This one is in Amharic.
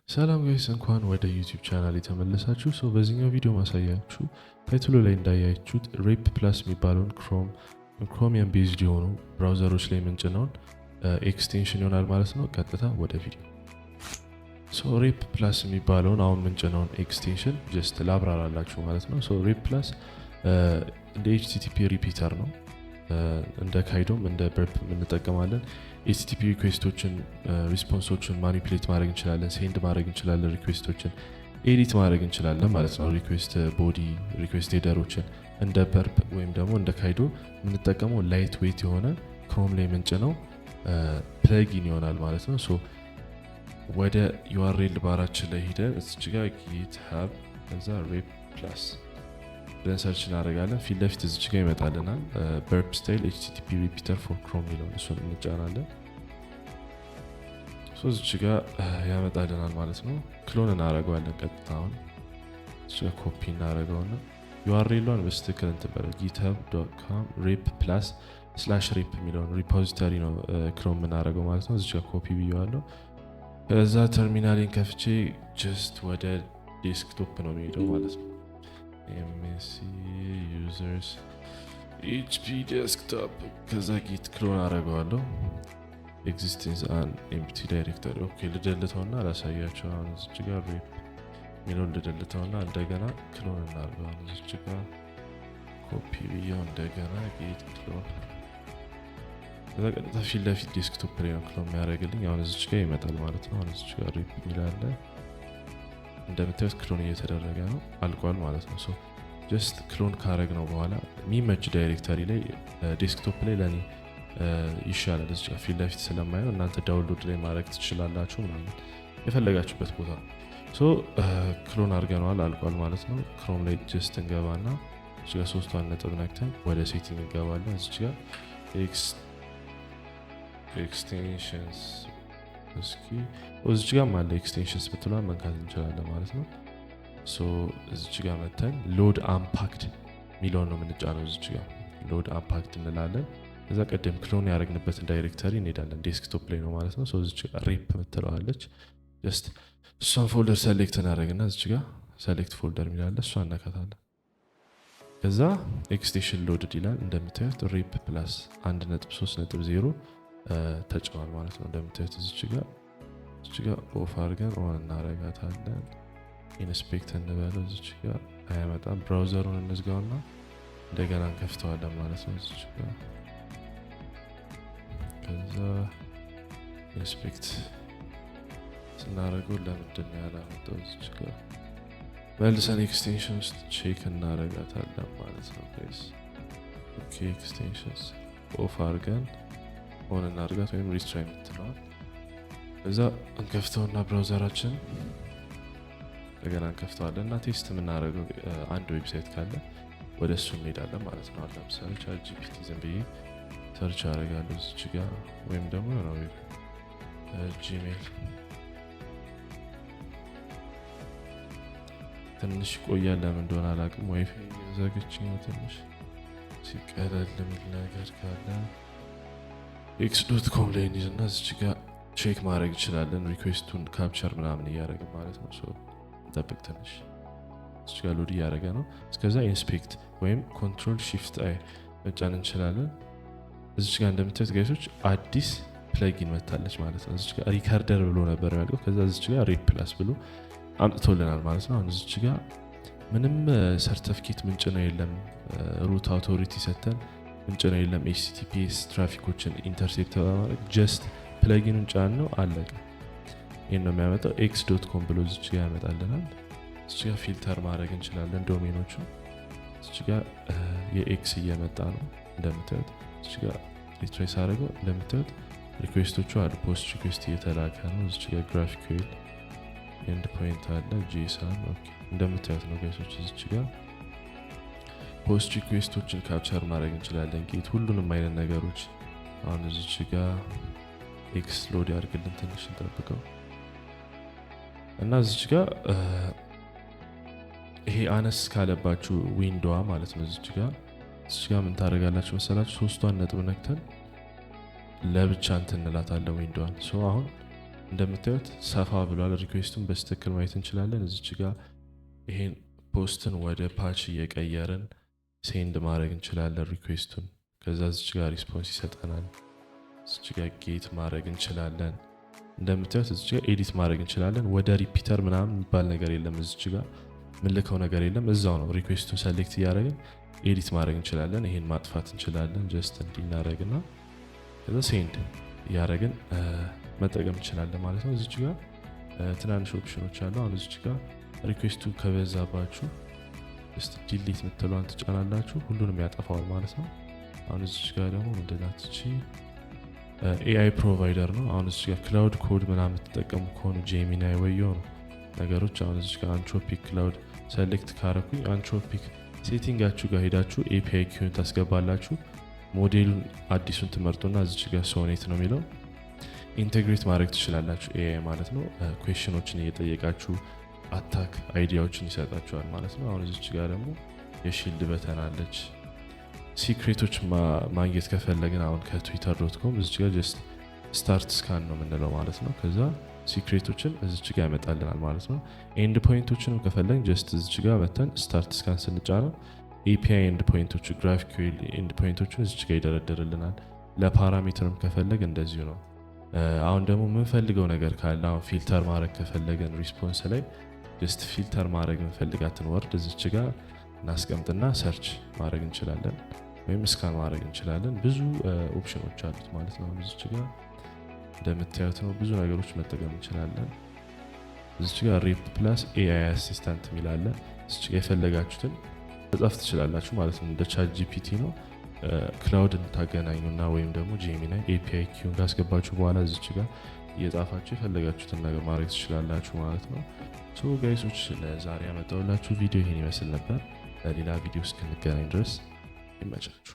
ሰላም ጋይስ እንኳን ወደ ዩቲዩብ ቻናል የተመለሳችሁ። በዚህኛው ቪዲዮ ማሳያችሁ ታይትሉ ላይ እንዳያችሁት ሬፕ ፕላስ የሚባለውን ክሮሚየም ቤዝድ የሆኑ ብራውዘሮች ላይ የምንጭነውን ኤክስቴንሽን ይሆናል ማለት ነው። ቀጥታ ወደ ቪዲዮ። ሬፕ ፕላስ የሚባለውን አሁን የምንጭነውን ኤክስቴንሽን ጀስት ላብራራላችሁ ማለት ነው። ሬፕ ፕላስ እንደ ኤችቲቲፒ ሪፒተር ነው። እንደ ካይዶም እንደ በርፕ እንጠቀማለን። ኤችቲቲፒ ሪኩዌስቶችን ሪስፖንሶችን ማኒፕሌት ማድረግ እንችላለን፣ ሴንድ ማድረግ እንችላለን፣ ሪኩዌስቶችን ኤዲት ማድረግ እንችላለን ማለት ነው። ሪኩዌስት ቦዲ ሪኩዌስት ሄደሮችን እንደ በርፕ ወይም ደግሞ እንደ ካይዶ የምንጠቀመው ላይት ዌት የሆነ ክሮም ላይ ምንጭ ነው ፕለጊን ይሆናል ማለት ነው። ወደ ዩአርኤል ባራችን ላይ ሄደን እዚች ጋር ጊትሃብ ከዛ ሬፕ ፕላስ ብለን ሰርች እናደርጋለን። ፊት ለፊት እዚች ጋር ይመጣልናል በርፕ ስታይል ኤችቲቲፒ ሪፒተር ፎር ክሮም የሚለውን እሱን እንጫናለን። እዚች ጋር ያመጣልናል ማለት ነው። ክሎን እናደርገዋለን ቀጥታ አሁን እዚች ጋር ኮፒ እናደርገውና ዩአርኤሏን በስትክክል እንትበለ github.com ሬፕ ፕላስ ስላሽ ሬፕ የሚለውን ሪፖዚተሪ ነው ክሎን የምናደርገው ማለት ነው። እዚች ጋር ኮፒ ብየዋለሁ። ከዛ ተርሚናሊን ከፍቼ ጀስት ወደ ዴስክቶፕ ነው የሚሄደው ማለት ነው። ኤምሲ ዩዘርስ ኤችፒ ዴስክቶፕ ከዛ ጊት ክሎን አደርገዋለሁ። ኤግዚስቲንስ አን ኤምፕቲ ዳይሬክተሪ ኦኬ ልደልተውና አላሳያቸው። አሁን እዚች ጋር ሬፕ የሚለውን ልደልተውና እንደገና ክሎን እናደርገዋለን። እዚች ጋር ኮፒ ብያው እንደገና ጊት ክሎን ከዛ ቀጥታ ፊት ለፊት ዴስክቶፕ ላይ ነው ክሎን የሚያደርግልኝ። አሁን እዚች ጋር ይመጣል ማለት ነው። አሁን እዚች ጋር ሬፕ የሚላለ እንደምታዩት ክሎን እየተደረገ ነው፣ አልቋል ማለት ነው። ጀስት ክሎን ካረግ ነው በኋላ የሚመች ዳይሬክተሪ ላይ ዴስክቶፕ ላይ ለኔ ይሻላል። እዚህ ጋር ፊት ለፊት ስለማየው እናንተ ዳውንሎድ ላይ ማድረግ ትችላላችሁ ምናምን የፈለጋችሁበት ቦታ። ክሎን አድርገነዋል፣ አልቋል ማለት ነው። ክሮም ላይ ጀስት እንገባና እዚህ ጋር ሶስቷን ነጥብ ነክተን ወደ ሴቲንግ እንገባለን። እዚህ ጋር ኤክስቴንሽንስ እስኪ እዚች ጋር ማለ ኤክስቴንሽንስ ብትሏን መንካት እንችላለን ማለት ነው። እዚች ጋር መተን ሎድ አምፓክድ ሚሊዮን ነው የምንጫነው። እዚች ጋር ሎድ አምፓክድ እንላለን። እዛ ቀደም ክሎን ያደረግንበትን ዳይሬክተሪ እንሄዳለን። ዴስክቶፕ ላይ ነው ማለት ነው። እዚች ጋር ሬፕ ምትለዋለች። ጀስት እሷን ፎልደር ሰሌክት እናደረግና እዚች ጋር ሰሌክት ፎልደር ሚላለ እሷ እነካታለን። ከዛ ኤክስቴንሽን ሎድድ ይላል። እንደምታዩት ሬፕ ፕላስ 1.3.0 ተጭኗል ማለት ነው። እንደምታዩት እዚች ጋር ኦፍ አድርገን ኦን እናረጋታለን። ኢንስፔክት እንበለው። እዚች ጋር አያመጣም። ብራውዘሩን እንዝጋውና እንደገና እንከፍተዋለን ማለት ነው። እዚች ጋር ከዛ ኢንስፔክት ስናደርገው ለምንድን ነው ያላመጣው? እዚች ጋር መልሰን ኤክስቴንሽን ውስጥ ቼክ እናረጋታለን ማለት ነው። ኦኬ ኤክስቴንሽንስ ኦፍ አድርገን ኦን እናድርጋት ወይም ሪትራይ የምትለዋል። እዛ እንከፍተውና ብራውዘራችን እንደገና እንከፍተዋለን እና ቴስት የምናደርገው አንድ ዌብሳይት ካለ ወደ እሱ እንሄዳለን ማለት ነው። ለምሳሌ ቻት ጂፒቲ ዝም ብዬ ሰርች አደርጋለሁ እዚች ጋር ወይም ደግሞ ነው ጂሜል ትንሽ ቆያል። ለምን እንደሆነ አላውቅም። ዋይፋይ ዘግቼ ነው ትንሽ ሲቀለል የሚል ነገር ካለ ኤክስ.ኮም ላይ እንይዝና እዚች ጋር ቼክ ማድረግ እንችላለን። ሪኩዌስቱን ካፕቸር ምናምን እያደረግን ማለት ነው። ጠብቅ ትንሽ እዚች ጋር ሎድ እያደረገ ነው። እስከዛ ኢንስፔክት ወይም ኮንትሮል ሺፍት አይ መጫን እንችላለን። እዚች ጋር እንደምታዩት ጋይሶች አዲስ ፕለጊን መታለች ማለት ነው። እዚች ጋር ሪካርደር ብሎ ነበር ያልከው። ከዛ እዚች ጋር ሬፕ ፕላስ ብሎ አምጥቶልናል ማለት ነው። አሁን እዚች ጋር ምንም ሰርቲፊኬት ምንጭ ነው የለም። ሩት አውቶሪቲ ሰተን ምንጭ ነው የለም። ኤችቲቲፒኤስ ትራፊኮችን ኢንተርሴፕት በማድረግ ጀስት ፕለጊኑን ጫን ነው አለቀ። ይህን ነው የሚያመጣው። ኤክስ.ኮም ብሎ እዚች ጋር ያመጣልናል። እዚች ጋር ፊልተር ማድረግ እንችላለን ዶሜኖቹ። እዚች ጋር የኤክስ እየመጣ ነው እንደምታዩት። እዚች ጋር ሪትሬስ አድርገው እንደምታዩት ሪኩዌስቶቹ አሉ። ፖስት ሪኩዌስት እየተላከ ነው። እዚች ጋር ግራፊክዌል ኤንድ ፖይንት አለ ጄሰን እንደምታዩት ነው ጋይሶች። እዚች ጋር ፖስት ሪኩዌስቶችን ካፕቸር ማድረግ እንችላለን። ጌት ሁሉንም አይነት ነገሮች። አሁን እዚች ጋር ኤክስ ሎድ ያድርግልን ትንሽ እንጠብቀው እና እዚች ጋር ይሄ አነስ ካለባችሁ ዊንዶዋ ማለት ነው። እዚች ጋር ምን ታደርጋላችሁ መሰላችሁ? ሶስቷን ነጥብ ነክተን ለብቻ እንትን እንላታለን ዊንዶዋን። አሁን እንደምታዩት ሰፋ ብሏል። ሪኩዌስቱን በስትክክል ማየት እንችላለን። እዚች ጋር ይሄን ፖስትን ወደ ፓች እየቀየርን ሴንድ ማድረግ እንችላለን ሪኩዌስቱን። ከዛ እዚች ጋር ሪስፖንስ ይሰጠናል። እዚች ጋር ጌት ማድረግ እንችላለን። እንደምታዩት እዚች ጋር ኤዲት ማድረግ እንችላለን። ወደ ሪፒተር ምናምን የሚባል ነገር የለም። እዚች ጋር ምልከው ነገር የለም። እዛው ነው ሪኩዌስቱን ሰሌክት እያደረግን ኤዲት ማድረግ እንችላለን። ይሄን ማጥፋት እንችላለን። ጀስት እንዲናረግና ከዛ ሴንድ እያደረግን መጠቀም እንችላለን ማለት ነው። እዚች ጋር ትናንሽ ኦፕሽኖች አሉ። አሁን እዚች ጋር ሪኩዌስቱ ከበዛባችሁ ዲሊት የምትለዋን ትጫናላችሁ፣ ሁሉንም ያጠፋዋል ማለት ነው። አሁን እዚች ጋር ደግሞ ምንድናት እቺ ኤአይ ፕሮቫይደር ነው። አሁን እዚች ጋር ክላውድ ኮድ ምናምን የምትጠቀሙ ከሆኑ ጄሚናይ ወይ የሆኑ ነገሮች አሁን እዚች ጋር አንትሮፒክ ክላውድ ሰሌክት ካረኩኝ አንትሮፒክ ሴቲንጋችሁ ጋር ሄዳችሁ ኤፒአይ ኪውን ታስገባላችሁ። ሞዴሉን አዲሱን ትመርጡና እዚች ጋር ሶኔት ነው የሚለው ኢንቴግሬት ማድረግ ትችላላችሁ። ኤአይ ማለት ነው። ኩዌሽኖችን እየጠየቃችሁ አታክ አይዲያዎችን ይሰጣችኋል ማለት ነው። አሁን እዚች ጋር ደግሞ የሺልድ በተን አለች። ሲክሬቶች ማግኘት ከፈለግን አሁን ከtwitter.com እዚች ጋር ጀስት ስታርት ስካን ነው የምንለው ማለት ነው። ከዛ ሲክሬቶችን እዚች ጋር ያመጣልናል ማለት ነው። ኤንድ ፖይንቶችንም ከፈለግን ጀስት እዚች ጋር መተን ስታርት ስካን ስንጫነው ኤፒአይ ኤንድ ፖይንቶች ግራፊክል ኤንድ ፖይንቶችን እዚች ጋር ይደረድርልናል። ለፓራሜትርም ከፈለግ እንደዚሁ ነው። አሁን ደግሞ የምንፈልገው ነገር ካለ አሁን ፊልተር ማድረግ ከፈለገን ሪስፖንስ ላይ ጀስት ፊልተር ማድረግ የምንፈልጋትን ወርድ እዚች ጋር እናስቀምጥና ሰርች ማድረግ እንችላለን ወይም ስካን ማድረግ እንችላለን። ብዙ ኦፕሽኖች አሉት ማለት ነው። እዚች ጋር እንደምታዩት ነው ብዙ ነገሮች መጠቀም እንችላለን። እዚች ጋር ሪፕ ፕላስ ኤአይ አሲስታንት የሚላለ እዚች ጋር የፈለጋችሁትን መጻፍ ትችላላችሁ ማለት ነው። እንደ ቻት ጂፒቲ ነው። ክላውድን ታገናኙና ወይም ደግሞ ጄሚናይ ኤፒአይ ኪውን ካስገባችሁ በኋላ እዚች ጋር እየጻፋችሁ የፈለጋችሁትን ነገር ማድረግ ትችላላችሁ ማለት ነው። ሶ ጋይሶች ለዛሬ ያመጣሁላችሁ ቪዲዮ ይሄን ይመስል ነበር። ለሌላ ቪዲዮ እስክንገናኝ ድረስ ይመቻችሁ።